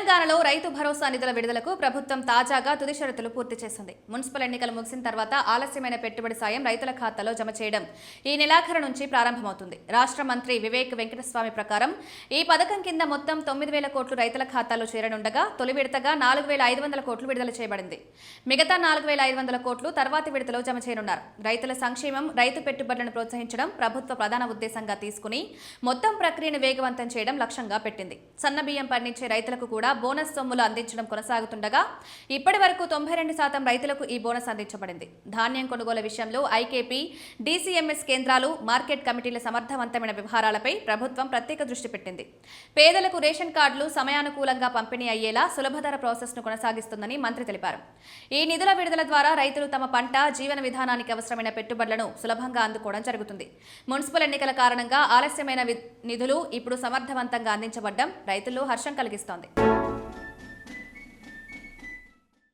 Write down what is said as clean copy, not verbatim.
తెలంగాణలో రైతు భరోసా నిధుల విడుదలకు ప్రభుత్వం తాజాగా తుది షరతులు పూర్తి చేసింది. మున్సిపల్ ఎన్నికలు ముగిసిన తర్వాత ఆలస్యమైన పెట్టుబడి సాయం రైతుల ఖాతాలో జమ చేయడం ఈ నెలాఖరు నుంచి ప్రారంభమవుతుంది. రాష్ట్ర మంత్రి వివేక్ వెంకటస్వామి ప్రకారం ఈ పథకం కింద మొత్తం 9,000 కోట్లు రైతుల ఖాతాలో చేరనుండగా తొలి విడతగా 4,500 కోట్లు విడుదల చేయబడింది. మిగతా 4,500 కోట్లు తర్వాతి విడతలో జమ చేయనున్నారు. రైతుల సంక్షేమం, రైతు పెట్టుబడులను ప్రోత్సహించడం ప్రభుత్వ ప్రధాన ఉద్దేశంగా తీసుకుని మొత్తం ప్రక్రియను వేగవంతం చేయడం లక్ష్యంగా పెట్టింది. సన్నబియ్యం పండించే రైతులకు కూడా బోనస్ సొమ్ములు అందించడం కొనసాగుతుండగా ఇప్పటి వరకు 92% రైతులకు ఈ బోనస్ అందించబడింది. ధాన్యం కొనుగోలు విషయంలో ఐకేపీ, డీసీఎంఎస్ కేంద్రాలు, మార్కెట్ కమిటీల సమర్థవంతమైన వ్యవహారాలపై ప్రభుత్వం ప్రత్యేక దృష్టి పెట్టింది. పేదలకు రేషన్ కార్డులు సమయానుకూలంగా పంపిణీ అయ్యేలా సులభతర ప్రాసెస్ను కొనసాగిస్తుందని మంత్రి తెలిపారు. ఈ నిధుల విడుదల ద్వారా రైతులు తమ పంట, జీవన విధానానికి అవసరమైన పెట్టుబడులను సులభంగా అందుకోవడం జరుగుతుంది. మున్సిపల్ ఎన్నికల కారణంగా ఆలస్యమైన నిధులు ఇప్పుడు సమర్థవంతంగా అందించబడ్డం రైతుల్లో హర్షం కలిగిస్తోంది.